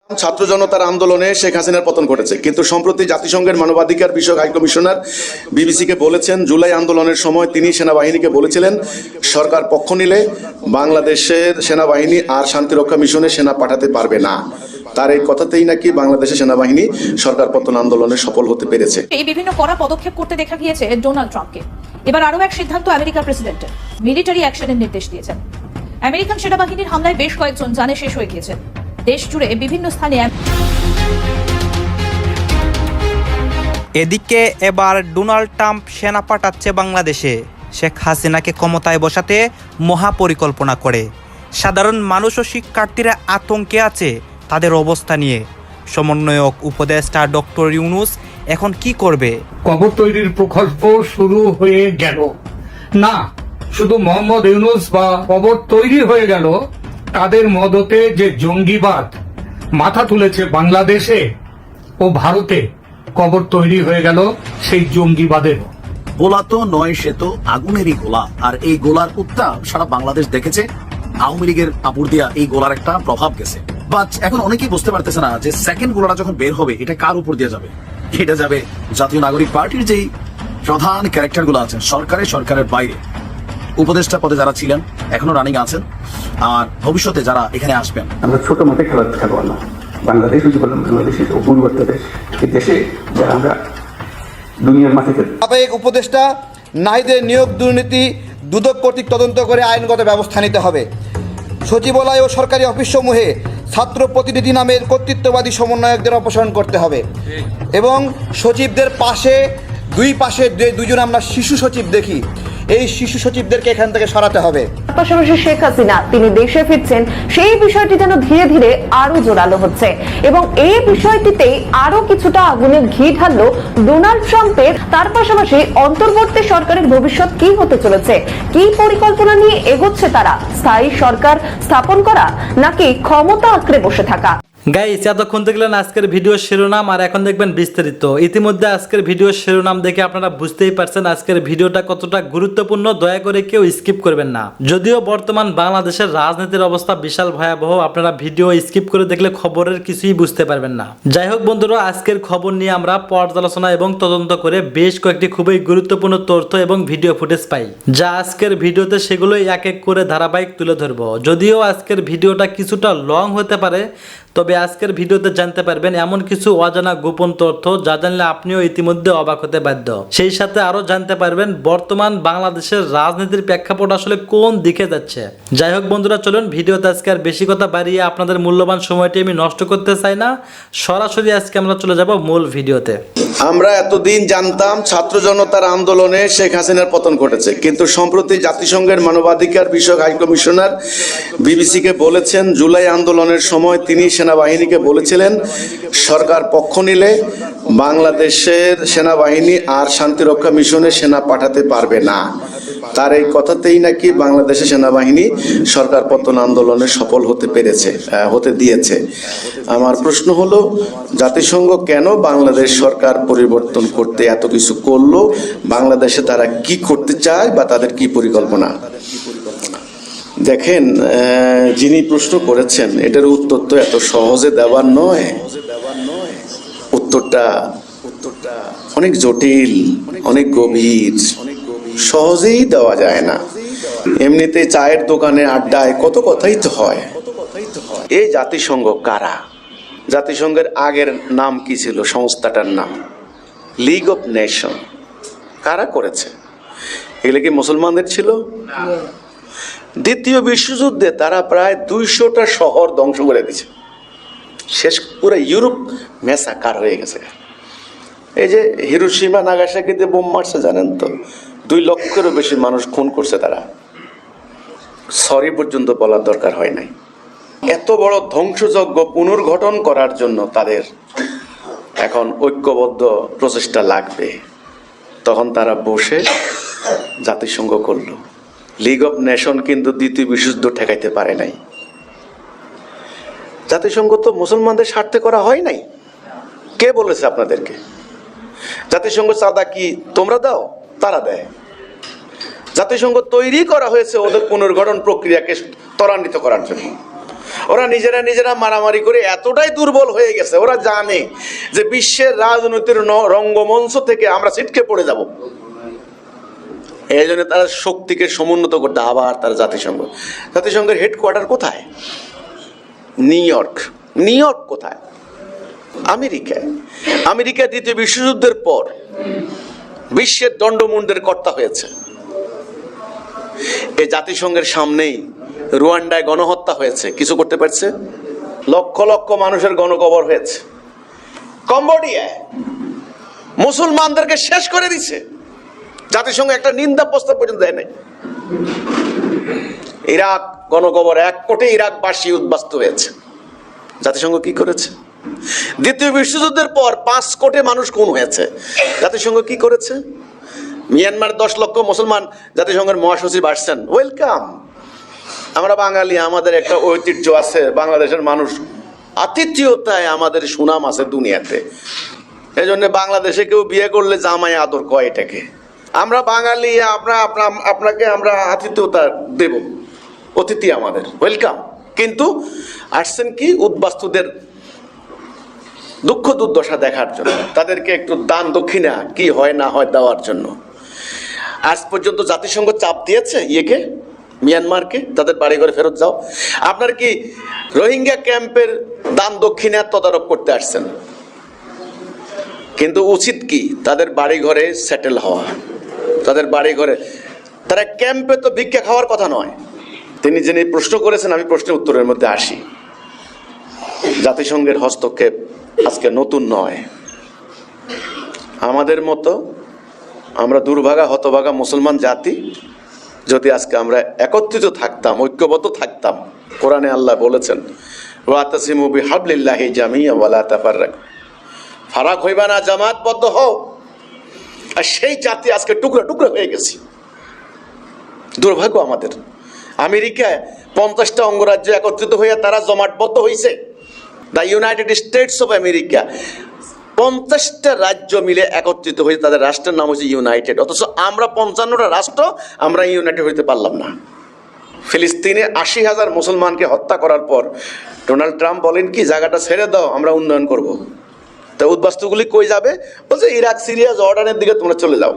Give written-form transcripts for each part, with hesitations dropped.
ছাত্র জনতার আন্দোলনে শেখ হাসিনার পতন ঘটেছে, কিন্তু সম্প্রতি জাতিসংঘের মানবাধিকার বিষয়ক হাই কমিশনার বিবিসিকে বলেছেন, জুলাই আন্দোলনের সময় তিনি সেনাবাহিনীকে বলেছিলেন সরকার পক্ষ নিলে বাংলাদেশের সেনাবাহিনী আর শান্তিরক্ষা মিশনে সেনা পাঠাতে পারবে না। তার এই কথাতেই নাকি বাংলাদেশের সেনাবাহিনী সরকার পতন আন্দোলনে সফল হতে পেরেছে। এই বিভিন্ন কড়া পদক্ষেপ করতে দেখা গিয়েছে ডোনাল্ড ট্রাম্পকে। এবার আরও এক সিদ্ধান্ত আমেরিকার প্রেসিডেন্টের, মিলিটারি অ্যাকশনের নির্দেশ দিয়েছেন। আমেরিকান সেনাবাহিনীর হামলায় বেশ কয়েকজন জানে শেষ হয়ে গিয়েছেন। দেশ জুড়ে বিভিন্ন স্থানে এদিকে এবার ডোনাল্ড ট্রাম্প সেনা পাঠাচ্ছে বাংলাদেশে শেখ হাসিনাকে ক্ষমতায় বসাতে মহাপরিকল্পনা করে। সাধারণ মানুষ ও শিক্ষার্থীরা আতঙ্কে আছে তাদের অবস্থা নিয়ে। সমন্বয়ক উপদেষ্টা ডক্টর ইউনুস এখন কি করবে? কবর তৈরির প্রকল্প শুরু হয়ে গেল না, শুধু মোহাম্মদ ইউনুস বা কবর তৈরি হয়ে গেল, তাদের মদতে যে জঙ্গিবাদ মাথা তুলেছে বাংলাদেশে ও ভারতে, কবর তৈরি হয়ে গেল সেই জঙ্গিবাদের। গোলা তো নয়, সে তো আগুনেরই গোলা। আর এই গোলার উত্তাপ সারা বাংলাদেশ দেখেছে। আওয়ামী লীগের আপুর দিয়া এই গোলার একটা প্রভাব গেছে। বাট এখন অনেকেই বুঝতে পারতেছে না যে সেকেন্ড গোলাটা যখন বের হবে এটা কার উপর দিয়ে যাবে। এটা যাবে জাতীয় নাগরিক পার্টির যেই প্রধান ক্যারেক্টার গুলো আছেন সরকারের বাইরে, উপদেষ্টা পদে যারা ছিলেন এখনো রানিং আছেন, আর ভবিষ্যতে যারা এখানে আসবেন। আমরা ছোট মাঠে খেলোয়াড় না, বাংলাদেশ বাংলাদেশের পূর্ববর্তী দেশ, এই দেশে যারা আমরা দুনিয়ার মাঠে খেলি। সাবেক উপদেষ্টা নাহিদের নিয়োগ দুর্নীতি দুদক কর্তৃক তদন্ত করে আইনগত ব্যবস্থা নিতে হবে। সচিবালয় ও সরকারি অফিসসমূহে ছাত্র প্রতিনিধি নামের কর্তৃত্ববাদী সমন্বয়কদের অপসারণ করতে হবে এবং সচিবদের দুই পাশে দুজন আমরা শিশু সচিব দেখি, এই শিশু সচিবদেরকে এখান থেকে সরাতে হবে। পাশাপাশি শেখ হাসিনা তিনি দেশে ফিরছেন, সেই বিষয়টি যেন ধীরে ধীরে আরো জোরালো হচ্ছে এবং এই বিষয়টিতেই আরো কিছুটা আগুনে ঘি ঢাললো ডোনাল্ড ট্রাম্পের। তার পাশাপাশি অন্তর্বর্তী সরকারের ভবিষ্যৎ কি হতে চলেছে, কি পরিকল্পনা নিয়ে এগোচ্ছে তারা, স্থায়ী সরকার স্থাপন করা নাকি ক্ষমতা আঁকড়ে বসে থাকা। গাইস, এতক্ষণ দেখলেন আজকের ভিডিও শিরোনাম, আর এখন দেখবেন বিস্তারিত। ইতিমধ্যে আজকের ভিডিও শিরোনাম দেখে আপনারা বুঝতেই পারছেন আজকের ভিডিওটা কতটা গুরুত্বপূর্ণ। দয়া করে কেউ স্কিপ করবেন না। যদিও বর্তমান বাংলাদেশের রাজনীতির অবস্থা বিশাল ভয়াবহ, আপনারা ভিডিও স্কিপ করে দেখলে খবরের কিছুই বুঝতে পারবেন না। যাই হোক বন্ধুরা, আজকের খবর নিয়ে আমরা পর্যালোচনা এবং তদন্ত করে বেশ কয়েকটি খুবই গুরুত্বপূর্ণ তথ্য এবং ভিডিও ফুটেজ পাই, যা আজকের ভিডিওতে সেগুলোই এক এক করে ধারাবাহিক তুলে ধরবো। যদিও আজকের ভিডিওটা কিছুটা লং হতে পারে, তবে আজকের ভিডিওতে জানতে পারবেন এমন কিছু অজানা গোপন তথ্য যা জানলে আপনিও ইতিমধ্যে অবাক হতে বাধ্য। সেই সাথে আরো জানতে পারবেন বর্তমান বাংলাদেশের রাজনীতির প্রেক্ষাপট আসলে কোন দিকে যাচ্ছে। যাই হোক বন্ধুরা, চলুন ভিডিওতে আজকে আর বেশি কথা বাড়িয়ে আপনাদের মূল্যবান সময়টি আমি নষ্ট করতে চাই না। সরাসরি আজকে আমরা চলে যাব মূল ভিডিওতে। আমরা এতদিন জানতাম ছাত্র জনতার আন্দোলনে শেখ হাসিনার পতন ঘটেছে, কিন্তু সম্প্রতি জাতিসংঘের মানবাধিকার বিষয়ক হাই কমিশনার বিবিসিকে বলেছেন, জুলাই আন্দোলনের সময় তিনি সেনাবাহিনীকে বলেছিলেন সরকার পক্ষ নিলে বাংলাদেশের সেনাবাহিনী আর শান্তিরক্ষা মিশনে সেনা পাঠাতে পারবে না। তার এই কথাতেই নাকি বাংলাদেশের সেনাবাহিনী সরকার পতন আন্দোলনে সফল হতে দিয়েছে। আমার প্রশ্ন হলো, জাতিসংঘ কেন বাংলাদেশ সরকার পরিবর্তন করতে এত কিছু করলো? বাংলাদেশে তারা কি করতে চায় বা তাদের কি পরিকল্পনা? দেখেন, যিনি প্রশ্ন করেছেন এটার উত্তর তো এত সহজে দেওয়ার নয়। উত্তরটা অনেক জটিল, অনেক গভীর, সহজেই দেওয়া যায় না। এমনিতে চায়ের দোকানে আড্ডায় কত কথাই তো হয়। এই জাতিসংঘ কারা? জাতিসংঘের আগের নাম কি ছিল? সংস্থাটার নাম লিগ অফ নেশন। কারা করেছে? এগুলো কি মুসলমানদের ছিল? দ্বিতীয় বিশ্বযুদ্ধে তারা প্রায় 200টা শহর ধ্বংস করে দিয়েছে। শেষ পুরো ইউরোপ ম্যাসাকার হয়ে গেছে। এই যে হিরোশিমা নাগাসাকিতে বোম মারছে, জানেন তো? 2 লক্ষেরও বেশি মানুষ খুন করছে তারা। সরি পর্যন্ত বলার দরকার হয় নাই। এত বড় ধ্বংসযজ্ঞ পুনর্গঠন করার জন্য তাদের এখন ঐক্যবদ্ধ প্রচেষ্টা লাগবে। তখন তারা বসে জাতিসংঘ করলো। লিগ অফ নেশন কিন্তু দ্বিতীয় বিশ্বযুদ্ধ ঠেকাইতে পারে নাই। জাতিসংঘ তো মুসলমানদের স্বার্থে করা হয় নাই। কে বলেছে আপনাদেরকে? জাতিসংঘ চাঁদা কি তোমরা দাও? তারা দেয়। জাতিসংঘ তৈরি করা হয়েছে ওদের পুনর্গঠন প্রক্রিয়াকে ত্বরান্বিত করার জন্য। ওরা নিজেরা মারামারি করে এতটাই দুর্বল হয়ে গেছে, ওরা জানে যে বিশ্বের রাজনীতির রঙ্গমঞ্চ থেকে আমরা ছিটকে পড়ে যাব। এই জন্য তারা শক্তিকে সমুন্নত করতে আবার তার জাতিসংঘের হেডকোয়ার্টার কোথায়? নিউ ইয়র্ক কোথায়? আমেরিকা দ্বিতীয় বিশ্বযুদ্ধের পর বিশ্বের দণ্ডমুণ্ডের কর্তা হয়েছে। এই জাতিসংঘের সামনেই রুয়ান্ডায় গণহত্যা হয়েছে, কিছু করতে পারছে? লক্ষ লক্ষ মানুষের গণকবর হয়েছে। কম্বোডিয়ায় মুসলমানদেরকে শেষ করে দিছে, জাতিসংঘ একটা নিন্দা প্রস্তাব পর্যন্ত দেয় নাই। ইরাক গণকবর, 1 কোটি ইরাকবাসী উদ্বাস্তু হয়েছে। জাতিসংঘ কি করেছে? দ্বিতীয় বিশ্বযুদ্ধের পর 5 কোটি মানুষ খুন হয়েছে, জাতিসংঘ কি করেছে? মিয়ানমার 10 লক্ষ মুসলমান জাতিসংঘের মহাসচিব আসছেন, ওয়েলকাম। আমরা বাঙালি, আমাদের একটা ঐতিহ্য আছে, বাংলাদেশের মানুষ আতিথ্যতায় আমাদের সুনাম আছে দুনিয়াতে। এই জন্য বাংলাদেশে কেউ বিয়ে করলে জামাই আদর কয় এটাকে। আমরা বাঙালি, আপনাকে আমরা আতিথ্যতা দেব, অতিথি আমাদের, ওয়েলকাম। কিন্তু আসছেন কি? উদ্বাস্তুদের দুঃখ দুর্দশা দেখার জন্য, তাদেরকে একটু দান দক্ষিণা কি হয় না হয় দেওয়ার জন্য। আজ পর্যন্ত জাতিসংঘ চাপ দিয়েছে মিয়ানমারকে, তাদের বাড়ি ঘরে ফেরত যাও। আপনার কি রোহিঙ্গা ক্যাম্পের দান দক্ষিণা তদারক করতে আসছেন? কিন্তু উচিত কি তাদের বাড়ি ঘরে সেটেল হওয়া, তাদের বাড়ি ঘরে, তারা ক্যাম্পে তো ভিক্ষা খাওয়ার কথা নয়। যিনি প্রশ্ন করেছেন, আমি প্রশ্নের উত্তরের মধ্যে আসি। জাতিসংঘের হস্তক্ষেপ আজকে নতুন নয়। আমাদের মতো আমরা দুর্ভাগা হতভাগা মুসলমান জাতি যদি আজকে আমরা একত্রিত থাকতাম, ঐক্যবদ্ধ থাকতাম, কোরআনে আল্লাহ বলেছেন ওয়াতাসিমু বিহাবলিল্লাহি জামিআ ওয়া লা তাফাররাকু, ফারাক হইবা না, জামাতবদ্ধ হও। আর সেই জাতি আজকে টুকরা টুকরা হয়ে গেছে। দুর্ভাগ্য আমাদের। আমেরিকায় 50টা অঙ্গরাজ্য একত্রিত হয়ে তারা জমাটবদ্ধ হয়েছে, the United States of America. 50টা রাজ্য মিলে একত্রিত হয়ে তাদের রাষ্ট্রের নাম হচ্ছে ইউনাইটেড। অথচ আমরা 55টা রাষ্ট্র আমরা ইউনাইটেড হইতে পারলাম না। ফিলিস্তিনে 80,000 মুসলমানকে হত্যা করার পর ডোনাল্ড ট্রাম্প বলেন কি, জায়গাটা ছেড়ে দাও, আমরা উন্নয়ন করব। তা উদ্বাস্তুগুলি কই যাবে? বলছে ইরাক, সিরিয়া, জর্ডানের দিকে তোমরা চলে যাও।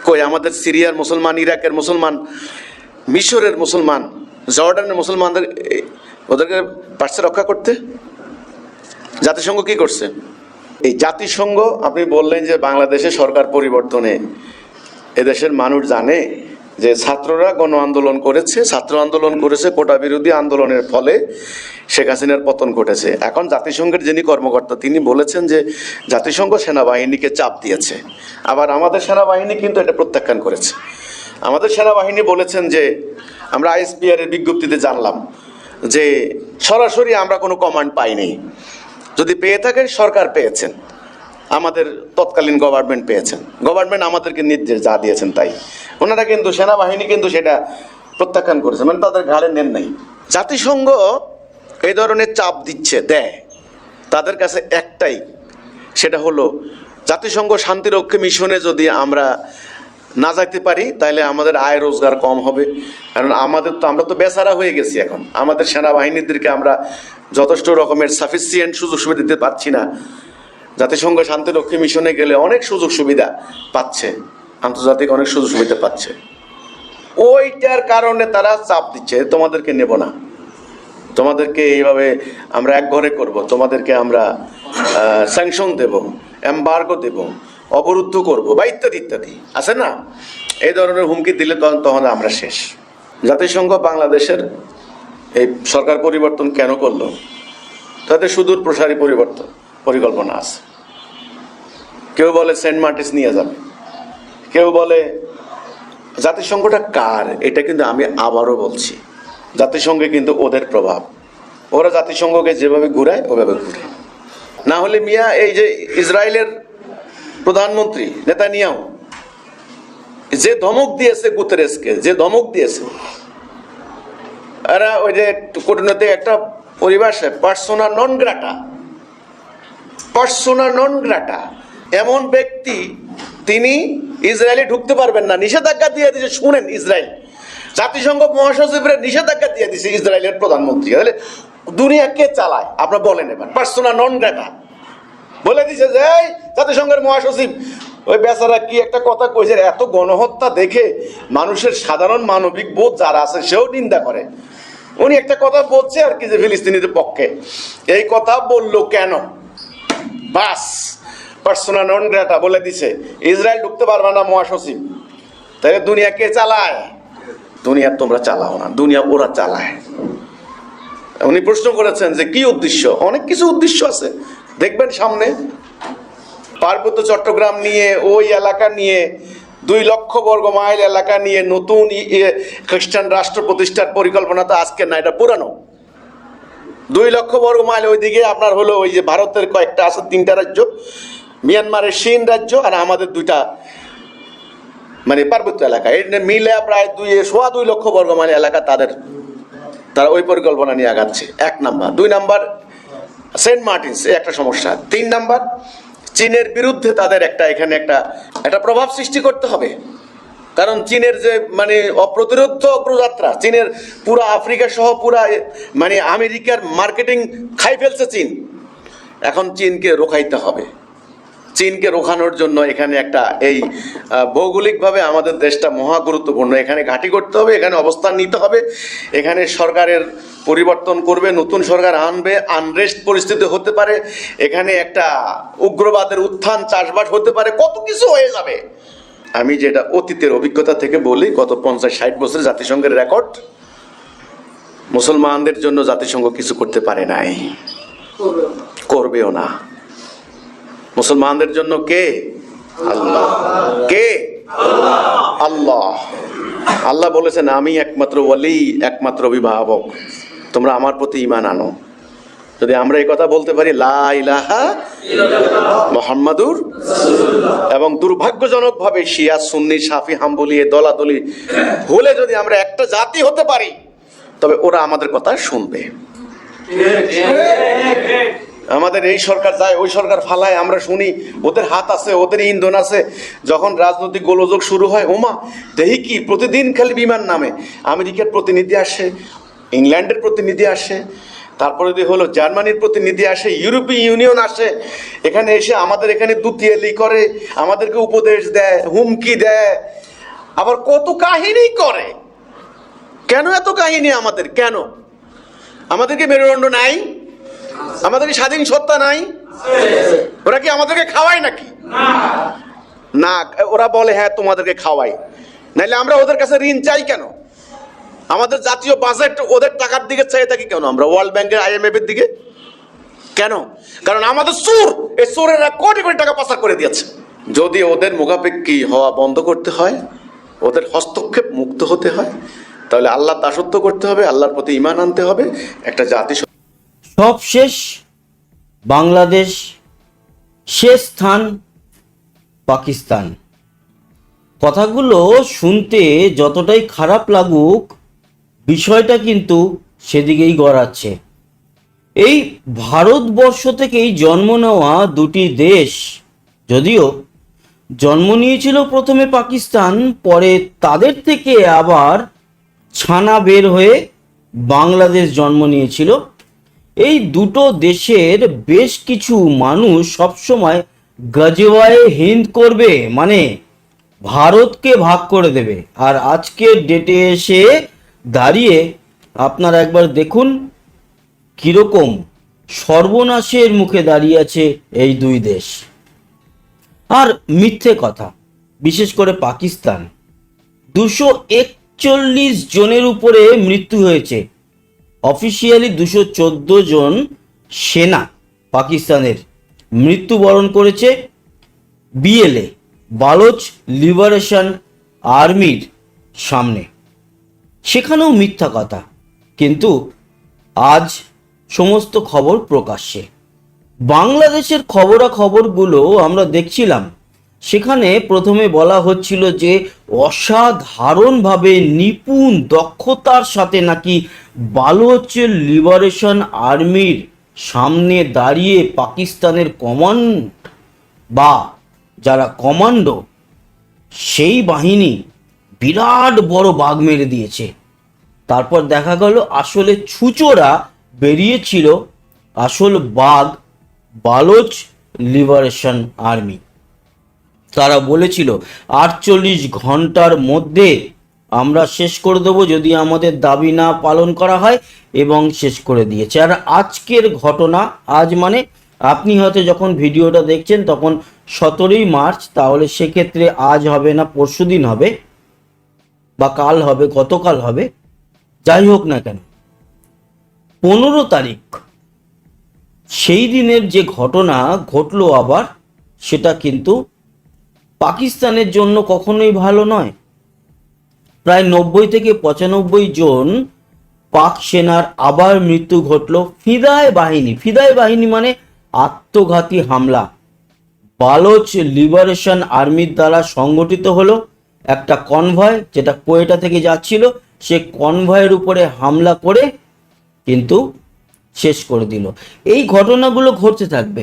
কই আমাদের সিরিয়ার মুসলমান, ইরাকের মুসলমান, মিশরের মুসলমান, জর্ডানের মুসলমানদের, ওদেরকে পারছে রক্ষা করতে? জাতিসংঘ কি করছে? এই জাতিসংঘ, আপনি বললেন যে বাংলাদেশে সরকার পরিবর্তনে এদেশের মানুষ জানে যে ছাত্ররা গণ আন্দোলন করেছে, কোটা বিরোধী আন্দোলনের ফলে শেখ হাসিনার পতন ঘটেছে। এখন জাতিসংঘের যিনি কর্মকর্তা তিনি বলেছেন যে জাতিসংঘ সেনাবাহিনীকে চাপ দিয়েছে। আবার আমাদের সেনাবাহিনী কিন্তু এটা প্রত্যাখ্যান করেছে। আমাদের সেনাবাহিনী বলেছেন যে আমরা আইএসপিআর এর বিজ্ঞপ্তিতে জানলাম যে সরাসরি আমরা কোনো কমান্ড পাইনি, যদি পেয়ে থাকে সরকার পেয়েছেন, আমাদের তৎকালীন গভর্নমেন্ট পেয়েছেন, গভর্নমেন্ট আমাদেরকে নির্দেশ যা দিয়েছেন তাই। ওনারা কিন্তু সেনাবাহিনী কিন্তু সেটা প্রত্যাখ্যান করেছে, মানে তাদের ঘাড়ে নেন নাই। জাতিসংঘ এই ধরনের চাপ দিচ্ছে, দেয়, তাদের কাছে একটাই, সেটা হলো জাতিসংঘ শান্তিরক্ষী মিশনে যদি আমরা না যাইতে পারি তাহলে আমাদের আয় রোজগার কম হবে। কারণ আমরা তো বেচারা হয়ে গেছি। এখন আমাদের সেনাবাহিনীদেরকে আমরা যথেষ্ট রকমের সাফিসিয়েন্ট সুযোগ সুবিধা দিতে পারছি না। জাতিসংঘ শান্তিরক্ষী মিশনে গেলে অনেক সুযোগ সুবিধা পাচ্ছে, আন্তর্জাতিক অনেক সুযোগ সুবিধা পাচ্ছে। ওইটার কারণে তারা চাপ দিচ্ছে, তোমাদেরকে নেব না, তোমাদেরকে এইভাবে আমরা এক ঘরে করব, তোমাদেরকে আমরা স্যাংশন দেব, এমবার্গো দেব, অবরুদ্ধ করব বা ইত্যাদি ইত্যাদি আছে না। এই ধরনের হুমকি দিলে তখন আমরা শেষ। জাতিসংঘ বাংলাদেশের এই সরকার পরিবর্তন কেন করলো? তাদের সুদূর প্রসারী পরিকল্পনা আছে। কেউ বলে সেন্ট মার্টিস নিয়ে যাবে, কেউ বলে জাতিসংঘটা কার, এটা কিন্তু আমি আবারও বলছি, জাতিসংঘে কিন্তু ওদের প্রভাব। ওরা জাতিসংঘকে যেভাবে ঘুরায় ওভাবে ঘুরে। না হলে মিয়া এই যে ইসরায়েলের প্রধানমন্ত্রী নেতানিয়াহু যে ধমক দিয়েছে গুতেরেসকে, যে ধমক দিয়েছে, এরা ওই যে কূটনৈতিক একটা পরিভাষা পার্সোনা নন গ্রাটা, এমন ব্যক্তি তিনি ইসরায়েলে ঢুকতে পারবেন না, নিষেধাজ্ঞা দিয়ে দিয়েছে। শুনেন, ইসরায়েল জাতিসংঘ মহাসচিবের নিষেধাজ্ঞা দিয়ে দিছে ইসরায়েলের প্রধানমন্ত্রী। তাহলে দুনিয়া কে চালায় আপনারা বলেন এবার? পার্সোনা নন গ্রেটা বলে দিছে যে এই জাতিসংঘের মহাসচিব ওই বেচারা কি একটা কথা কইছে, এত গণহত্যা দেখে মানুষের সাধারণ মানবিক বোধ যারা আছে সেও নিন্দা করে। উনি একটা কথা বলছে আর কি যে ফিলিস্তিনিদের পক্ষে, এই কথা বললো কেন? বাস পার্সোনা নন গ্রেটা বলে দিছে ইসরায়েল ঢুকতে পারবে না মহাসচিব। তাহলে দুনিয়া কে চালায়? দুনিয়া তোমরা চালাও না, দুনিয়া ওরা চালায়। উনি প্রশ্ন করেছেন যে কি উদ্দেশ্য? অনেক কিছু উদ্দেশ্য আছে, দেখবেন সামনে। পার্বত্য চট্টগ্রাম নিয়ে, ওই এলাকা নিয়ে, 2 লক্ষ বর্গ মাইল এলাকা নিয়ে নতুন খ্রিস্টান রাষ্ট্র প্রতিষ্ঠার পরিকল্পনা তো আজকে না, এটা পুরানো। 2 লক্ষ বর্গ মাইল ওইদিকে আপনার হলো ওই যে ভারতের কয়েকটা আছে, 3টা রাজ্য, মিয়ানমারের সিন রাজ্য আর আমাদের 2টা মানে পার্বত্য এলাকা, এই মিলে প্রায় 2 লক্ষ বর্গ মাইল এলাকা তারা ওই পরিকল্পনা নিয়ে আগাচ্ছে। 1 নাম্বার। 2 নাম্বার সেন্ট মার্টিনস, একটা সমস্যা। 3 নাম্বার চীনের বিরুদ্ধে তাদের এখানে একটা প্রভাব সৃষ্টি করতে হবে। কারণ চীনের যে মানে অপ্রতিরোধ্য অগ্রযাত্রা, চীনের পুরা আফ্রিকা সহ পুরা মানে আমেরিকার মার্কেটিং খাই ফেলছে চীন। এখন চীনকে রোখাইতে হবে। চীনকে রোখানোর জন্য এখানে ভৌগোলিকভাবে আমাদের দেশটা মহা গুরুত্বপূর্ণ। এখানে ঘাঁটি করতে হবে, এখানে অবস্থান নিতে হবে, এখানে সরকারের পরিবর্তন করবে, নতুন সরকার আনবে, আনরেস্ট পরিস্থিতি হতে পারে, এখানে একটা উগ্রবাদের উত্থান, চাষবাস হতে পারে, কত কিছু হয়ে যাবে। আমি যেটা অতীতের অভিজ্ঞতা থেকে বলি, গত 50-60 বছরের জাতিসংঘের রেকর্ড, মুসলমানদের জন্য জাতিসংঘ কিছু করতে পারে নাই, করবেও না। মুসলমানদের জন্য কে? আল্লাহ। কে? আল্লাহ। আল্লাহ বলেছেন আমি একমাত্র ওয়ালি, একমাত্র অভিভাবক, তোমরা আমার প্রতি ঈমান আনো। যদি আমরা এই কথা বলতে পারি লা ইলাহা মুহাম্মাদুর, এবং দুর্ভাগ্যজনকভাবে শিয়া সুন্নি শাফি হাম্বলি দলাদলি হলে যদি আমরা একটা জাতি হতে পারি, তবে ওরা আমাদের কথা শুনবে। আমাদের এই সরকার যায়, ওই সরকার ফালায়, আমরা শুনি ওদের হাত আছে, ওদের ইন্ধন আছে। যখন রাজনৈতিক গোলযোগ শুরু হয়, ওমা দেখি কি প্রতিদিন খালি বিমান নামে, আমেরিকার প্রতিনিধি আসে, ইংল্যান্ডের প্রতিনিধি আসে, তারপরে হলো জার্মানির প্রতিনিধি আসে, ইউরোপীয় ইউনিয়ন আসে, এখানে এসে আমাদের এখানে দুতিয়ালি করে, আমাদেরকে উপদেশ দেয়, হুমকি দেয়, আবার কত কাহিনী করে। কেন এত কাহিনী আমাদের? কেন আমাদেরকে মেরুদণ্ড নাই? আমাদের কি স্বাধীন সত্তা নাই? ওরা কি আমাদেরকে খাওয়ায় নাকি? না, ওরা বলে হ্যাঁ তোমাদেরকে খাওয়াই, নাইলে আমরা ওদের কাছে ঋণ চাই কেন? আমাদের জাতীয় বাজেট ওদের টাকার দিকে চাই থাকি কেন? আমরা ওয়ার্ল্ড ব্যাংকের IMF এর দিকে কেন? কারণ আমাদের চোর, এই চোরেরা কোটি কোটি টাকা পাচার করে দিয়েছে। যদি ওদের মুখাপেক্ষী হওয়া বন্ধ করতে হয়, ওদের হস্তক্ষেপ মুক্ত হতে হয়, তাহলে আল্লাহর দাসত্ব করতে হবে, আল্লাহর প্রতি ঈমান আনতে হবে। একটা জাতি সব শেষ, বাংলাদেশ শেষ স্থান পাকিস্তান। কথাগুলো শুনতে যতটাই খারাপ লাগুক, বিষয়টা কিন্তু সেদিকেই গড়াচ্ছে। এই ভারতবর্ষ থেকেই জন্ম নেওয়া 2টি দেশ, যদিও জন্ম নিয়েছিল প্রথমে পাকিস্তান, পরে তাদের থেকে আবার ছানা বের হয়ে বাংলাদেশ জন্ম নিয়েছিল। এই দুটো দেশের বেশ কিছু মানুষ সবসময় গজওয়ায়ে হিন্দ করবে, মানে ভারতকে ভাগ করে দেবে। আর আজকের ডেটে এসে দাঁড়িয়ে আপনারা একবার দেখুন কিরকম সর্বনাশের মুখে দাঁড়িয়ে আছে এই 2 দেশ। আর মিথ্যে কথা, বিশেষ করে পাকিস্তান, 241 জনের উপরে মৃত্যু হয়েছে। অফিসিয়ালি 214 জন সেনা পাকিস্তানের মৃত্যুবরণ করেছে BLA, বালোচ লিবারেশন আর্মির সামনে। সেখানেও মিথ্যা কথা, কিন্তু আজ সমস্ত খবর প্রকাশ্যে। বাংলাদেশের খবরাখবরগুলো আমরা দেখছিলাম, সেখানে প্রথমে বলা হচ্ছিল যে অসাধারণভাবে নিপুণ দক্ষতার সাথে নাকি বালোচ লিবারেশন আর্মির সামনে দাঁড়িয়ে পাকিস্তানের যারা কমান্ডো, সেই বাহিনী বিরাট বড় বাঘ মেরে দিয়েছে। তারপর দেখা গেল আসলে ছুঁচোরা বেরিয়েছিল, আসল বাঘ বালোচ লিবারেশন আর্মি। তারা বলেছিল 48 ঘন্টার মধ্যে আমরা শেষ করে দেবো যদি আমাদের দাবি না পালন করা হয়, এবং শেষ করে দিয়েছে। আর আজকের ঘটনা, আজ মানে আপনি হয়তো যখন ভিডিওটা দেখছেন তখন 17ই মার্চ, তাহলে সেক্ষেত্রে আজ হবে না পরশুদিন হবে বা কাল হবে, গতকাল হবে, যাই হোক না কেন 15 তারিখ সেই দিনের যে ঘটনা ঘটলো আবার, সেটা কিন্তু পাকিস্তানের জন্য কখনোই ভালো নয়। প্রায় 90 থেকে 95 জন পাক সেনার আবার মৃত্যু ঘটলো। ফিদায় বাহিনী মানে আত্মঘাতী হামলা বালোচ লিবারেশন আর্মির দ্বারা সংগঠিত হলো। একটা কনভয় যেটা কোয়েটা থেকে যাচ্ছিল, সে কনভয়ের উপরে হামলা করে কিন্তু শেষ করে দিল। এই ঘটনাগুলো ঘটতে থাকবে,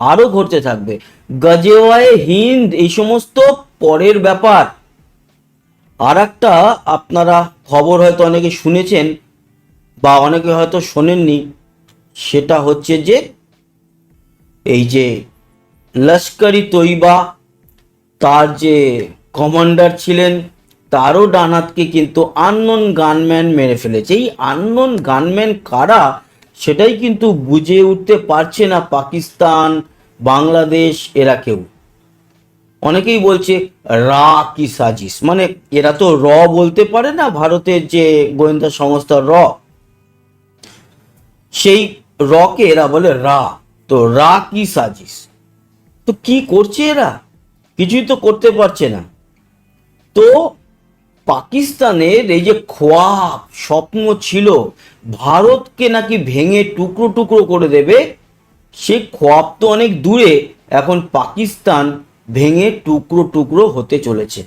আরো ঘটতে থাকবে। গজওয়ায়ে হিন্দ এই সমস্ত পরের ব্যাপার। আর একটা আপনারা খবর হয়তো অনেকে শুনেছেন বা অনেকে হয়তো শোনেননি, সেটা হচ্ছে যে এই যে লস্করি তৈবা, তার যে কমান্ডার ছিলেন, তারও ডান হাতকে কিন্তু আননোন গানম্যান মেরে ফেলেছে। এই আননোন গানম্যান কারা সেটাই কিন্তু বুঝে উঠতে পারছে না পাকিস্তান, বাংলাদেশ, এরা কেউ। অনেকেই বলছে রা কি সাজিশ, মানে এরা তো র বলতে পারে না, ভারতের যে গোয়েন্দা সংস্থা র, সেই রকে এরা বলে রা। তো রা কি সাজিশ, তো কি করছে এরা? কিছুই তো করতে পারছে না। তো পাকিস্তানের এই যে খোয়াব স্বপ্ন ছিল ভারতকে নাকি ভেঙে টুকরো টুকরো করে দেবে, সে খোয়াব তো অনেক দূরে, এখন পাকিস্তান ভেঙে টুকরো টুকরো হতে চলেছে।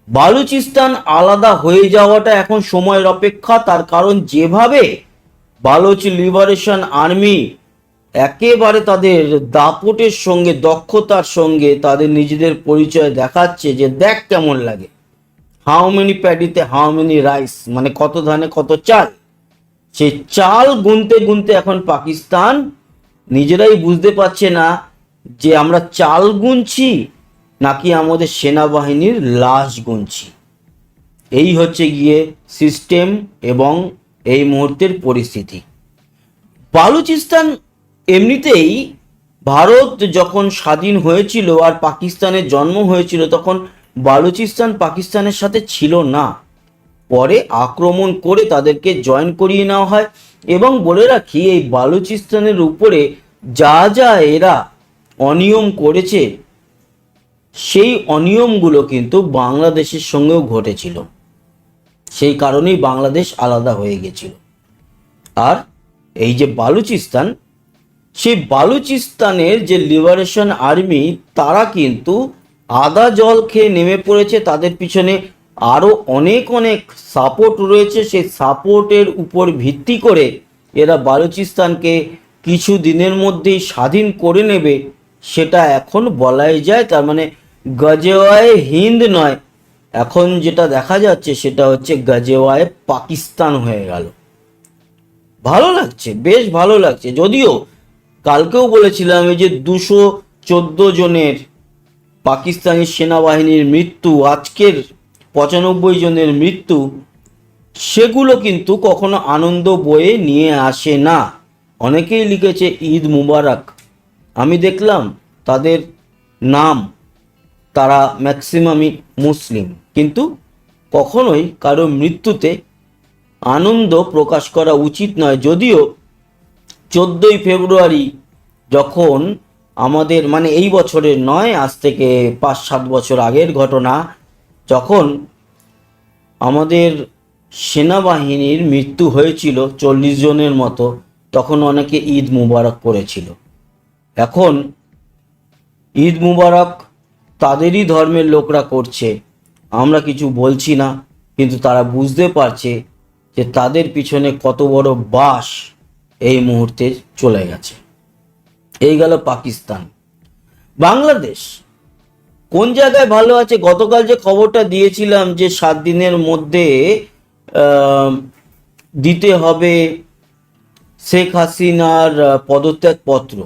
বালুচিস্তান আলাদা হয়ে যাওয়াটা এখন সময়ের অপেক্ষা। তার কারণ যেভাবে বালোচ লিবারেশন আর্মি একেবারে তাদের দাপটের সঙ্গে, দক্ষতার সঙ্গে তাদের নিজেদের পরিচয় দেখাচ্ছে, যে দেখ কেমন লাগে, হাউ মেনি প্যাডিতে হাউ মেনি রাইস, মানে কত ধানে কত চাল। সেই চাল গুনতে গুনতে এখন পাকিস্তান নিজেরাই বুঝতে পারছে না যে আমরা চাল গুনছি নাকি আমাদের সেনাবাহিনীর লাশ গুনছি। এই হচ্ছে গিয়ে সিস্টেম এবং এই মুহূর্তের পরিস্থিতি। বালুচিস্তান এমনিতেই ভারত যখন স্বাধীন হয়েছিল আর পাকিস্তানের জন্ম হয়েছিল, তখন বালুচিস্তান পাকিস্তানের সাথে ছিল না। পরে আক্রমণ করে তাদেরকে জয়েন করিয়ে নেওয়া হয়। এবং বলে রাখি, এই বালুচিস্তানের উপরে যা যা এরা অনিয়ম করেছে, সেই অনিয়মগুলো কিন্তু বাংলাদেশের সঙ্গেও ঘটেছিল। সেই কারণেই বাংলাদেশ আলাদা হয়ে গেছিল। আর এই যে বালুচিস্তান, সেই বালুচিস্তানের যে লিবারেশন আর্মি, তারা কিন্তু আদা জল খেয়ে নেমে পড়েছে। তাদের পিছনে আরো অনেক অনেক সাপোর্ট রয়েছে। সেই সাপোর্টের উপর ভিত্তি করে এরা বালুচিস্তানকে কিছু দিনের মধ্যেই স্বাধীন করে নেবে, সেটা এখন বলাই যায়। তার মানে গজওয়ায়ে হিন্দ নয়, এখন যেটা দেখা যাচ্ছে সেটা হচ্ছে গজওয়ায়ে পাকিস্তান হয়ে গেল। ভালো লাগছে, বেশ ভালো লাগছে। যদিও কালকেও বলেছিলাম এই যে 214 জনের পাকিস্তানি সেনাবাহিনীর মৃত্যু, আজকের 95 জনের মৃত্যু, সেগুলো কিন্তু কখনো আনন্দ বয়ে নিয়ে আসে না। অনেকেই লিখেছে ঈদ মুবারক, আমি দেখলাম তাদের নাম, তারা ম্যাক্সিমামই মুসলিম, কিন্তু কখনোই কারো মৃত্যুতে আনন্দ প্রকাশ করা উচিত নয়। যদিও 14ই ফেব্রুয়ারি যখন আমাদের, মানে এই বছরের নয়, আজ থেকে 5-7 বছর আগের ঘটনা, যখন আমাদের সেনাবাহিনীর মৃত্যু হয়েছিল 40 জনের মতো, তখন অনেকে ঈদ মুবারক করেছিল। এখন ঈদ মুবারক তাদেরই ধর্মের লোকরা করছে, আমরা কিছু বলছি না, কিন্তু তারা বুঝতে পারছে যে তাদের পিছনে কত বড় বাস এই মুহূর্তে চলে গেছে। এই গেল পাকিস্তান। বাংলাদেশ, কোন জায়গায় ভালো আছে? গতকাল যে খবরটা দিয়েছিলাম যে 7 দিনের মধ্যে দিতে হবে শেখ হাসিনার পদত্যাগপত্র,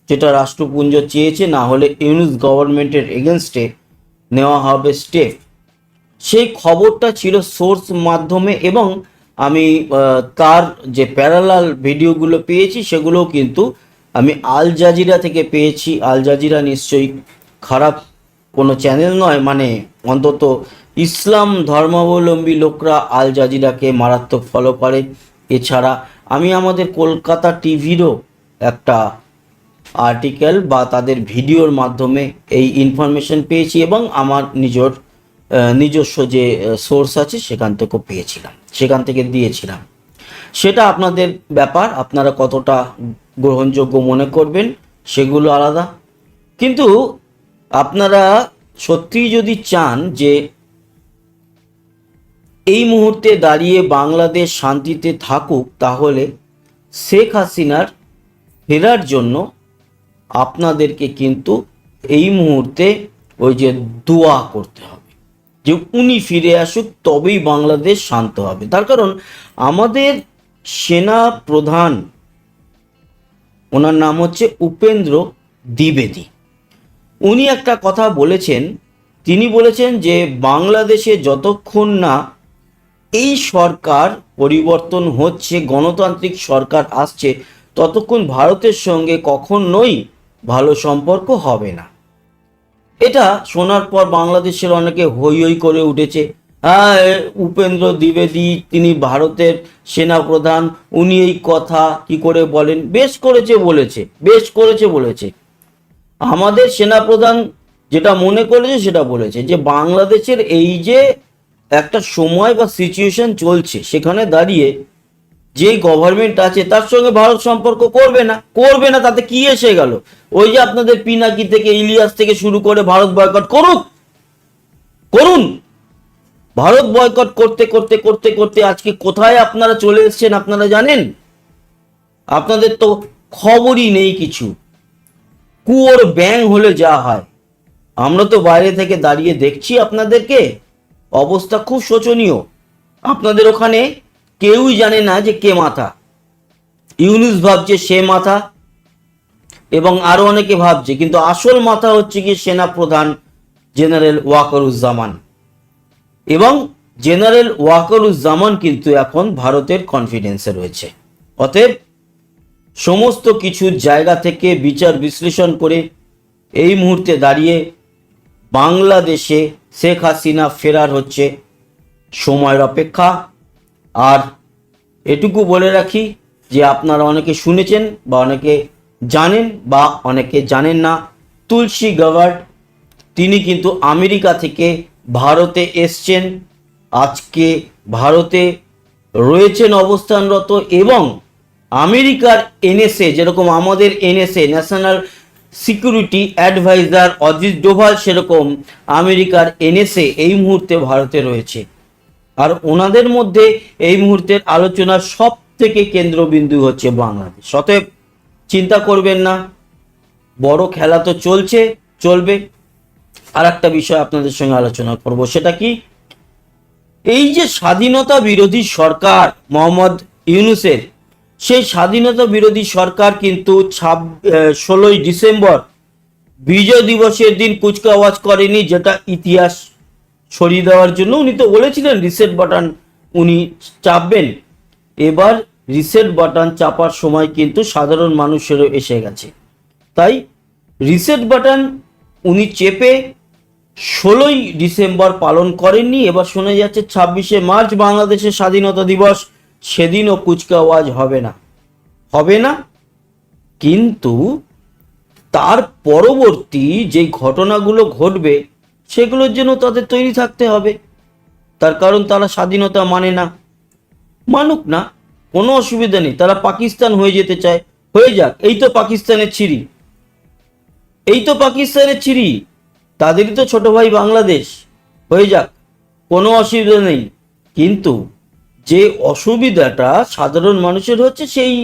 যেটা রাষ্ট্রপুঞ্জ চেয়েছে, না হলে ইউনুস গভর্নমেন্টের এগেনস্টে নেওয়া হবে স্টেপ। সেই খবরটা ছিল সোর্স মাধ্যমে, এবং আমি তার যে প্যারালাল ভিডিওগুলো পেয়েছি সেগুলোও কিন্তু আমি আল জাজিরা থেকে পেয়েছি। আল জাজিরা নিশ্চয়ই খারাপ কোনো চ্যানেল নয়, মানে অন্তত ইসলাম ধর্মাবলম্বী লোকরা আল জাজিরাকে মারাত্মক ফলো করে। এছাড়া আমি আমাদের কলকাতা টিভিরও একটা আর্টিকেল বা তাদের ভিডিওর মাধ্যমে এই ইনফরমেশন পেয়েছি, এবং আমার নিজস্ব যে সোর্স আছে সেখান থেকেও পেয়েছিলাম, সেখান থেকে দিয়েছিলাম। সেটা আপনাদের ব্যাপার, আপনারা কতটা গ্রহণযোগ্য মনে করবেন সেগুলো আলাদা। কিন্তু আপনারা সত্যিই যদি চান যে এই মুহূর্তে দাঁড়িয়ে বাংলাদেশ শান্তিতে থাকুক, তাহলে শেখ হাসিনার ফেরার জন্য আপনাদেরকে কিন্তু এই মুহূর্তে ওই যে দোয়া করতে হবে যে উনি ফিরে আসুক, তবেই বাংলাদেশ শান্ত হবে। তার কারণ আমাদের সেনা প্রধান, ওনার নাম হচ্ছে উপেন্দ্র দ্বিবেদী, উনি একটা কথা বলেছেন। তিনি বলেছেন যে বাংলাদেশে যতক্ষণ না এই সরকার পরিবর্তন হচ্ছে, গণতান্ত্রিক সরকার আসছে, ততক্ষণ ভারতের সঙ্গে কখনোই ভালো সম্পর্ক হবে না। এটা শোনার পর বাংলাদেশের অনেকে হই হই করে উঠেছে। হ্যাঁ, উপেন্দ্র দ্বিবেদী তিনি ভারতের সেনাপ্রধান, উনি এই কথা কি করে বলেন? বেশ করেছে বলেছে। আমাদের সেনাপ্রধান যেটা মনে করেছে সেটা বলেছে যে বাংলাদেশের এই যে একটা সময় বা সিচুয়েশন চলছে, সেখানে দাঁড়িয়ে যে গভর্নমেন্ট আছে তার সঙ্গে ভারত সম্পর্ক করবে না, তাতে কি এসে গেল? ওই যে আপনাদের পিনাকি থেকে ইলিয়াস থেকে শুরু করে ভারত বয়কট করুন। ভারত বয়কট করতে আজকে কোথায় আপনারা চলে এসেছেন আপনারা জানেন? আপনাদের তো খবরই নেই কিছু। কুয়োর ব্যাং হলে যা হয়, আমরা তো বাইরে থেকে দাঁড়িয়ে দেখছি আপনাদেরকে, অবস্থা খুব শোচনীয়। আপনাদের ওখানে কেউই জানে না যে কে মাথা। ইউনুস ভাবছে সে মাথা, এবং আরো অনেকে ভাবছে, কিন্তু আসল মাথা হচ্ছে কি সেনা প্রধান জেনারেল ওয়াকারুজ্জামান। এবং জেনারেল ওয়াকারুজ্জামান কিন্তু এখন ভারতের কনফিডেন্সে রয়েছে। অতএব সমস্ত কিছুর জায়গা থেকে বিচার বিশ্লেষণ করে এই মুহূর্তে দাঁড়িয়ে বাংলাদেশে শেখ হাসিনা ফেরার হচ্ছে সময়ের অপেক্ষা। আর এটুকু বলে রাখি যে আপনারা অনেকে শুনেছেন বা অনেকে জানেন বা অনেকে জানেন না, তুলসী গাবার্ড তিনি কিন্তু আমেরিকা থেকে ভারতে এসছেন, আজকে ভারতে রয়েছেন অবস্থানরত, এবং আমেরিকার এনএসএ, যেরকম আমাদের NSA national security adviser Ajit Doval, সেরকম আমেরিকার এনএসএ এই মুহূর্তে ভারতে রয়েছে। আর ওনাদের মধ্যে এই মুহূর্তের আলোচনার সব থেকে কেন্দ্রবিন্দু হচ্ছে বাংলাদেশ। অতএব চিন্তা করবেন না, বড় খেলা তো চলবে। আর একটা বিষয় আপনাদের সঙ্গে আলোচনা করব, সেটা কি, এই যে স্বাধীনতা বিরোধী সরকার মোহাম্মদ ইউনুসের, সেই স্বাধীনতা বিরোধী সরকার কিন্তু 16ই ডিসেম্বর বিজয় দিবসের দিন কুচকাওয়াজ করেনি, যেটা ইতিহাস ছড়িয়ে দেওয়ার জন্য উনি তো বলেছিলেন রিসেট বাটন উনি চাপবেন। এবার রিসেট বাটন চাপার সময় কিন্তু সাধারণ মানুষেরও এসে গেছে। তাই রিসেট বাটন উনি চেপে 16ই ডিসেম্বর পালন করেননি। এবার শোনা যাচ্ছে 26শে মার্চ বাংলাদেশের স্বাধীনতা দিবস, সেদিনও কুচকাওয়াজ হবে না। কিন্তু তার পরবর্তী যে ঘটনাগুলো ঘটবে সেগুলোর জন্য তাদের তৈরি থাকতে হবে। তার কারণ তারা স্বাধীনতা মানে না, মানুক না, কোনো অসুবিধা নেই। তারা পাকিস্তান হয়ে যেতে চায়, হয়ে যাক, এই তো পাকিস্তানের ছিরি, তাদেরই তো ছোট ভাই বাংলাদেশ, হয়ে যাক, কোনো অসুবিধা নেই। কিন্তু যে অসুবিধাটা সাধারণ মানুষের হচ্ছে, সেই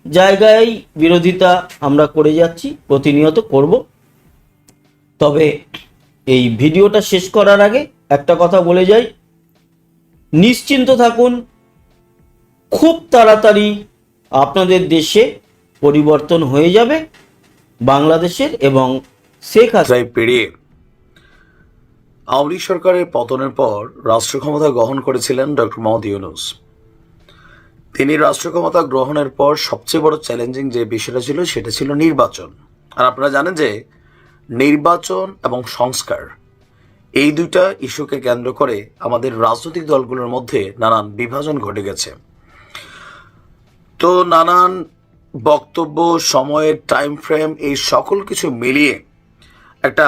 জায়গায় বিরোধিতা আমরা করে যাচ্ছি, প্রতিনিয়ত করব। তবে এই ভিডিওটা শেষ করার আগে একটা কথা বলে যাই, নিশ্চিন্ত থাকুন, খুব তাড়াতাড়ি আপনাদের দেশে পরিবর্তন হয়ে যাবে বাংলাদেশের, এবং শেখ হাসিনা পেরিয়ে আওয়ামী লীগ সরকারের পতনের পর রাষ্ট্র ক্ষমতা গ্রহণ করেছিলেন ডক্টর মোহাম্মদ ইউনূস। তিনি রাষ্ট্র ক্ষমতা গ্রহণের পর সবচেয়ে বড় চ্যালেঞ্জিং যে বিষয়টা ছিল সেটা ছিল নির্বাচন। আর আপনারা জানেন যে নির্বাচন এবং সংস্কার এই দুইটা ইস্যুকে কেন্দ্র করে আমাদের রাজনৈতিক দলগুলোর মধ্যে নানান বিভাজন ঘটে গেছে। তো নানান বক্তব্য, সময়ের টাইম ফ্রেম, এই সকল কিছু মিলিয়ে একটা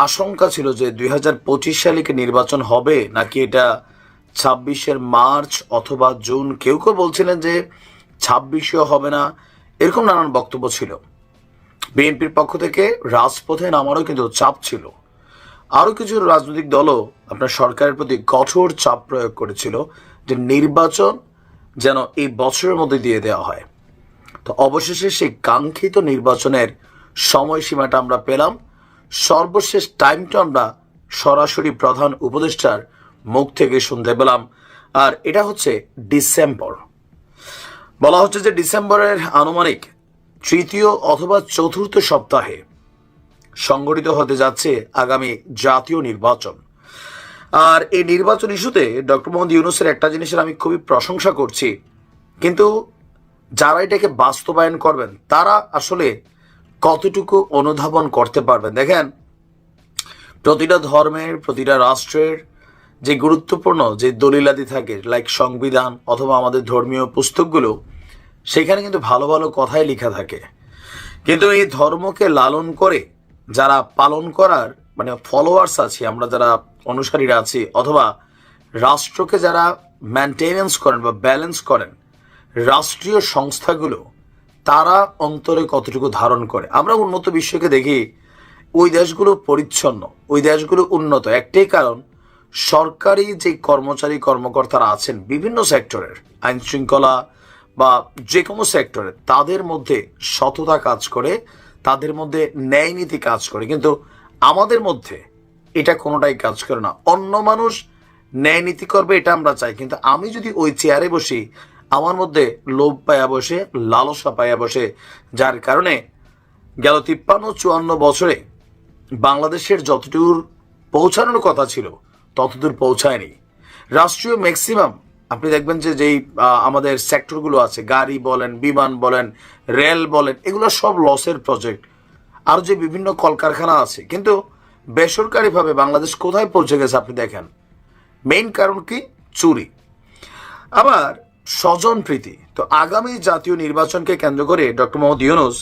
আশঙ্কা ছিল যে 2025 সালে কি নির্বাচন হবে নাকি এটা 26 মার্চ অথবা জুন। কেউ কেউ বলছিলেন যে 26 হবে না, এরকম নানান বক্তব্য ছিল। বিএনপির পক্ষ থেকে রাজপথে নামারও কিন্তু চাপ ছিল। আরও কিছু রাজনৈতিক দলও আপনার সরকারের প্রতি কঠোর চাপ প্রয়োগ করেছিল যে নির্বাচন যেন এই বছরের মধ্যে দিয়ে দেওয়া হয়। তো অবশেষে সেই কাঙ্ক্ষিত নির্বাচনের সময়সীমাটা আমরা পেলাম। সর্বশেষ টাইমটা আমরা সরাসরি প্রধান উপদেষ্টার মুখ থেকে শুনতে পেলাম, আর এটা হচ্ছে ডিসেম্বর। বলা হচ্ছে যে ডিসেম্বরের আনুমানিক 3য় অথবা 4র্থ সপ্তাহে সংগঠিত হতে যাচ্ছে আগামী জাতীয় নির্বাচন। আর এই নির্বাচন ইস্যুতে ডক্টর মোহাম্মদ ইউনূসের একটা জিনিসের আমি খুবই প্রশংসা করছি, কিন্তু যারা এটাকে বাস্তবায়ন করবেন তারা আসলে কতটুকু অনুধাবন করতে পারবেন। দেখেন, প্রতিটা ধর্মের, প্রতিটা রাষ্ট্রের যে গুরুত্বপূর্ণ যে দলিলাদি থাকে, লাইক সংবিধান অথবা আমাদের ধর্মীয় পুস্তকগুলো, সেখানে কিন্তু ভালো ভালো কথাই লেখা থাকে। কিন্তু এই ধর্মকে লালন করে যারা পালন করার মানে ফলোয়ার্স আছি, আমরা যারা অনুসারীরা আছি, অথবা রাষ্ট্রকে যারা মেনটেনেন্স করেন বা ব্যালেন্স করেন, রাষ্ট্রীয় সংস্থাগুলো তারা অন্তরে কতটুকু ধারণ করে। আমরা উন্নত বিশ্বকে দেখি, ওই দেশগুলো পরিচ্ছন্ন, ওই দেশগুলো উন্নত, একটাই কারণ সরকারি যে কর্মচারী কর্মকর্তারা আছেন বিভিন্ন সেক্টরের, আইন শৃঙ্খলা বা যে কোনো সেক্টরে, তাদের মধ্যে সততা কাজ করে, তাদের মধ্যে ন্যায় নীতি কাজ করে। কিন্তু আমাদের মধ্যে এটা কোনোটাই কাজ করে না। অন্য মানুষ ন্যায় নীতি করবে এটা আমরা চাই, কিন্তু আমি যদি ওই চেয়ারে বসি, আমার মধ্যে লোভ পায়া বসে, লালসা পায়া বসে, যার কারণে গেল 53-54 বছরে বাংলাদেশের যতদূর পৌঁছানোর কথা ছিল ততদূর পৌঁছায়নি। রাষ্ট্রীয় ম্যাক্সিমাম আপনি দেখবেন যে যেই আমাদের সেক্টরগুলো আছে, গাড়ি বলেন, বিমান বলেন, রেল বলেন, এগুলো সব লসের প্রজেক্ট। আর যে বিভিন্ন কলকারখানা আছে, কিন্তু বেসরকারিভাবে বাংলাদেশ কোথায় পৌঁছে গেছে আপনি দেখেন। মেইন কারণ কি? চুরি। আবার স্বজন প্রীতি। তো আগামী জাতীয় নির্বাচনকে কেন্দ্র করে ডক্টর মোহাম্মদ ইউনূস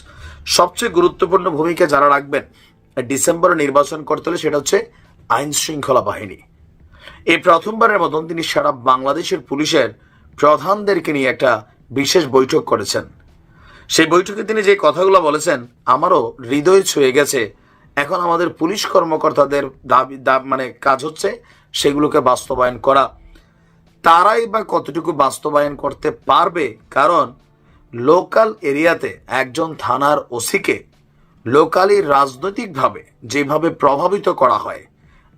সবচেয়ে গুরুত্বপূর্ণ ভূমিকা যারা রাখবেন ডিসেম্বরে নির্বাচন করতে হলে, সেটা হচ্ছে আইন শৃঙ্খলা বাহিনী। এই প্রথমবারের মতন তিনি সারা বাংলাদেশের পুলিশের প্রধানদেরকে নিয়ে একটা বিশেষ বৈঠক করেছেন। সেই বৈঠকে তিনি যে কথাগুলো বলেছেন আমারও হৃদয় ছুঁয়ে গেছে। এখন আমাদের পুলিশ কর্মকর্তাদের মানে কাজ হচ্ছে সেগুলোকে বাস্তবায়ন করা। তারাই বা কতটুকু বাস্তবায়ন করতে পারবে, কারণ লোকাল এরিয়াতে একজন থানার ওসিকে লোকালি রাজনৈতিকভাবে যেভাবে প্রভাবিত করা হয়,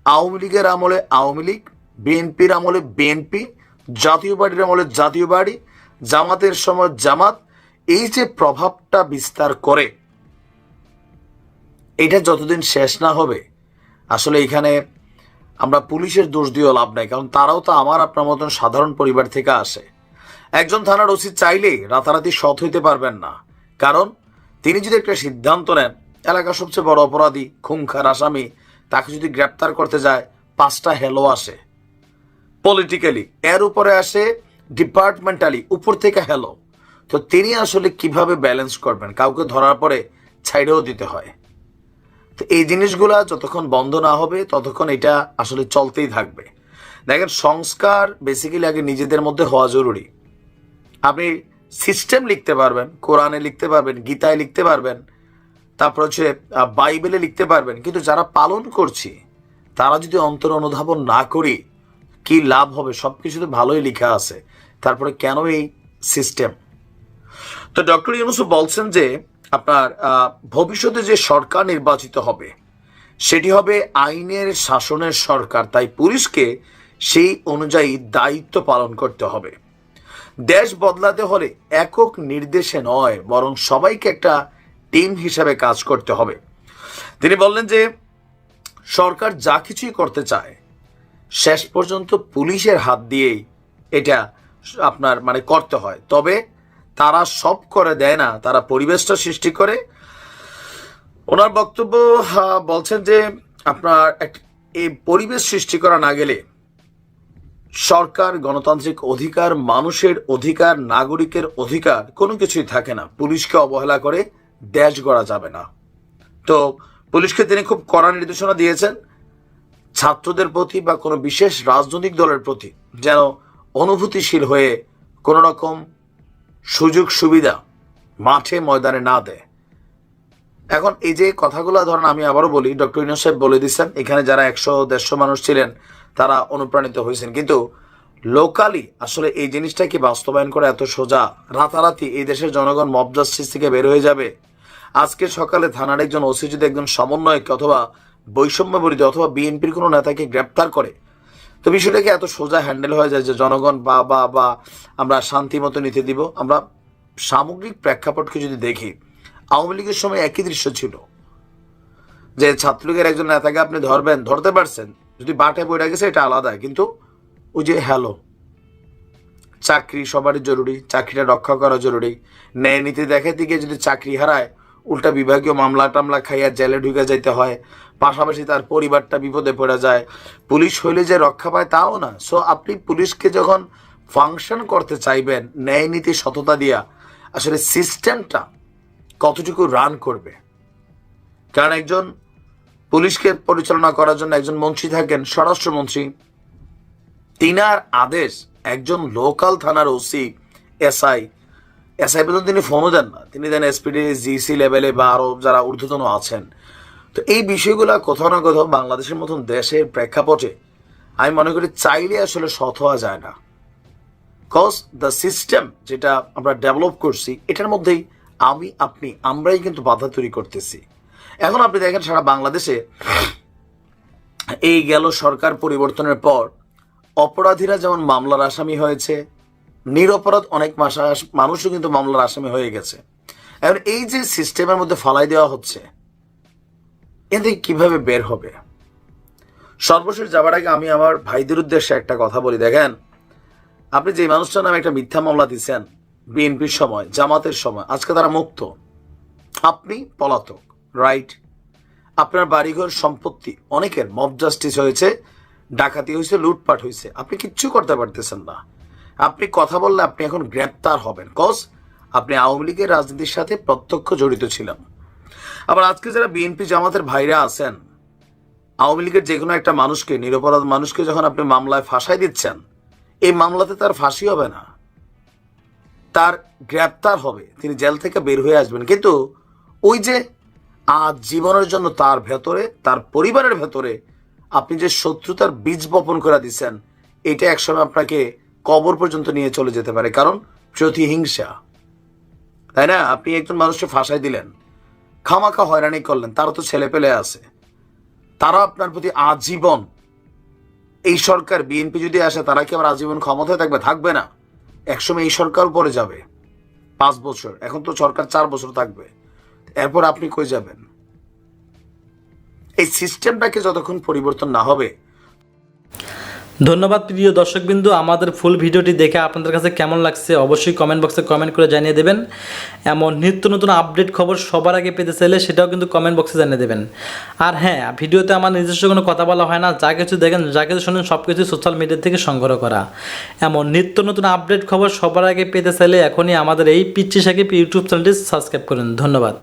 আওয়ামী লীগের আমলে আওয়ামী লীগ, বিএনপির আমলে বিএনপি, জাতীয় পার্টির আমলে জাতীয় পার্টি, জামাতের সময় জামাত, এই যে প্রভাবটা বিস্তার করে, এটা যতদিন শেষ না হবে আসলে এখানে আমরা পুলিশের দোষ দিয়েও লাভ নাই, কারণ তারাও তো আমার আপনার মতন সাধারণ পরিবার থেকে আসে। একজন থানার ওসি চাইলে রাতারাতি সৎ হইতে পারবেন না, কারণ তিনি যদি একটা সিদ্ধান্ত নেন, এলাকার সবচেয়ে বড় অপরাধী, খুনখার আসামি, তাকে যদি গ্রেপ্তার করতে যায় 5টা হেলো আসে পলিটিক্যালি, এর উপরে আসে ডিপার্টমেন্টালি, উপর থেকে হেলো। তো তিনি আসলে কিভাবে ব্যালেন্স করবেন? কাউকে ধরার পরে ছাইড়েও দিতে হয়। তো এই জিনিসগুলা যতক্ষণ বন্ধ না হবে ততক্ষণ এটা আসলে চলতেই থাকবে। দেখেন, সংস্কার বেসিক্যালি আগে নিজেদের মধ্যে হওয়া জরুরি। আপনি সিস্টেম লিখতে পারবেন, কোরআনে লিখতে পারবেন, গীতায় লিখতে পারবেন, তারপর হচ্ছে বাইবেলে লিখতে পারবেন, কিন্তু যারা পালন করছি তারা যদি অন্তর অনুধাবন না করি কি লাভ হবে? সবকিছু তো ভালোই লেখা আছে, তারপরে কেন এই সিস্টেম? তো ডক্টর ইউনূস বলছেন যে আপনার ভবিষ্যতে যে সরকার নির্বাচিত হবে সেটি হবে আইনের শাসনের সরকার। তাই পুলিশকে সেই অনুযায়ী দায়িত্ব পালন করতে হবে। দেশ বদলাতে হলে একক নির্দেশে নয়, বরং সবাইকে একটা টিম হিসাবে কাজ করতে হবে। তিনি বললেন যে সরকার যা কিছুই করতে চায় শেষ পর্যন্ত পুলিশের হাত দিয়েই এটা আপনার করতে হয়। তবে তারা সব করে দেয় না, তারা পরিবেশটা সৃষ্টি করে। ওনার বক্তব্য বলছেন যে আপনার এই পরিবেশ সৃষ্টি করা না গেলে সরকার, গণতান্ত্রিক অধিকার, মানুষের অধিকার, নাগরিকের অধিকার কোনো কিছুই থাকে না। পুলিশকে অবহেলা করে দেশ গড়া যাবে না। তো পুলিশকে তিনি খুব কড়া নির্দেশনা দিয়েছেন ছাত্রদের প্রতি বা কোনো বিশেষ রাজনৈতিক দলের প্রতি যেন অনুভূতিশীল হয়ে কোনো রকম সুযোগ সুবিধা মাঠে ময়দানে না দেয়। এখন এই যে কথাগুলো ধরেন, আমি আবারও বলি, ডক্টর ইউনূস সাহেব বলে দিচ্ছেন এখানে যারা 100-150 মানুষ ছিলেন তারা অনুপ্রাণিত হয়েছেন, কিন্তু লোকালি আসলে এই জিনিসটা কি বাস্তবায়ন করা এত সোজা? রাতারাতি এই দেশের জনগণ মব জাস্টিস থেকে বের হয়ে যাবে? আজকে সকালে থানার একজন ওসি যদি একজন সমন্বয়ক অথবা বৈষম্য বিরোধী অথবা বিএনপির কোনো নেতাকে গ্রেপ্তার করে, তো বিষয়টাকে এত সোজা হ্যান্ডেল হয়ে যায় যে জনগণ বা আমরা শান্তি মতো নিতে দিব? আমরা সামগ্রিক প্রেক্ষাপটকে যদি দেখি, আওয়ামী লীগের সময় একই দৃশ্য ছিল যে ছাত্রলীগের একজন নেতাকে আপনি ধরতে পারছেন, যদি বাটে পড়ে গেছে এটা আলাদা, কিন্তু ওই যে চাকরি সবারই জরুরি, চাকরিটা রক্ষা করা জরুরি, ন্যায় নীতি দেখাতে গিয়ে যদি চাকরি হারায় উল্টা বিভাগীয় মামলা টামলা খাইয়া জেলে ঢুকে যাইতে হয়, পাশাপাশি তার পরিবারটা বিপদে পড়ে যায়। পুলিশ হইলে যে রক্ষা পায় তাও না। সো আপনি পুলিশকে যখন ফাংশন করতে চাইবেন ন্যায় নীতি সততা দিয়া, আসলে সিস্টেমটা কতটুকু রান করবে? কারণ একজন পুলিশকে পরিচালনা করার জন্য একজন মন্ত্রী থাকেন, স্বরাষ্ট্রমন্ত্রী, তিনার আদেশ একজন লোকাল থানার ওসি, এসআই পর্যন্ত তিনি ফোনও দেন না, তিনি দেন এসপিডি, জিসি লেভেলে বা আরো যারা ঊর্ধ্বতন আছেন। তো এই বিষয়গুলো কোথাও না কোথাও বাংলাদেশের মতন দেশের প্রেক্ষাপটে আমি মনে করি চাইলে আসলে সৎ হওয়া যায় না। কজ দ্য সিস্টেম যেটা আমরা ডেভেলপ করছি এটার মধ্যেই আমরাই কিন্তু বাধা তৈরি করতেছি। এখন আপনি দেখেন সারা বাংলাদেশে এই গেল সরকার পরিবর্তনের পর অপরাধীরা যেমন মামলার আসামি হয়েছে, নিরপরাধ অনেক মানুষও কিন্তু মামলার আসামি হয়ে গেছে। এখন এই যে সিস্টেমের মধ্যে ফালাই দেওয়া হচ্ছে, এ থেকে কিভাবে বের হবে? সর্বশেষ যাবার আগে আমি আমার ভাইদের উদ্দেশ্যে একটা কথা বলি। দেখেন, আপনি যে মানুষটার নামে একটা মিথ্যা মামলা দিচ্ছেন বিএনপির সময়, জামাতের সময়, আজকে তারা মুক্ত, আপনি পলাতক, রাইট? আপনার বাড়িঘর সম্পত্তি অনেকের মব জাস্টিস হয়েছে, ডাকাতি হয়েছে, লুটপাট হয়েছে, আপনি কিচ্ছু করতে পারতেছেন না। আপনি কথা বললে আপনি এখন গ্রেপ্তার হবেন, কজ আপনি আওয়ামী লীগের রাজনীতির সাথে প্রত্যক্ষ জড়িত ছিলেন। আবার আজকে যারা বিএনপি জামাতের ভাইরা আছেন, আওয়ামী লীগের যে কোনো একটা মানুষকে, নিরপরাধ মানুষকে যখন আপনি মামলায় ফাঁসাই দিচ্ছেন, এই মামলাতে তার ফাঁসি হবে না, তার গ্রেপ্তার হবে, তিনি জেল থেকে বের হয়ে আসবেন। কিন্তু ওই যে আজ জীবনের জন্য তার ভেতরে, তার পরিবারের ভেতরে আপনি যে শত্রুতার বীজ বপন করে দিচ্ছেন, এটা একসময় আপনাকে কবর পর্যন্ত নিয়ে চলে যেতে পারে। কারণ প্রতিহিংসা, তাই না? আপনি একজন মানুষকে ফাঁসাই দিলেন, খামাখা হয়রানি করলেন, তারা তো ছেলে পেলে আছে, তারা আপনার প্রতি আজীবন, এই সরকার বিএনপি যদি আসে তারা কি আবার আজীবন ক্ষমতায় থাকবে না। একসময় এই সরকার উপরে যাবে 5 বছর, এখন তো সরকার 4 বছর থাকবে, এরপর আপনি কই যাবেন? এই সিস্টেমটাকে যতক্ষণ পরিবর্তন না হবে। ধন্যবাদ প্রিয় দর্শকবিন্দু, আমাদের ফুল ভিডিওটি দেখে আপনাদের কাছে কেমন লাগছে অবশ্যই কমেন্ট বক্সে কমেন্ট করে জানিয়ে দেবেন। এমন নিত্য নতুন আপডেট খবর সবার আগে পেতে চাইলে সেটাও কিন্তু কমেন্ট বক্সে জানিয়ে দেবেন। আর হ্যাঁ, ভিডিওতে আমার নিজস্ব কোনো কথা বলা হয় না, যা কিছু দেখেন, যা কিছু শোনেন সব কিছু সোশ্যাল মিডিয়া থেকে সংগ্রহ করা। এমন নিত্য নতুন আপডেট খবর সবার আগে পেতে চাইলে এখনই আমাদের এই পিচ্চি সাকিব ইউটিউব চ্যানেলটি সাবস্ক্রাইব করুন। ধন্যবাদ।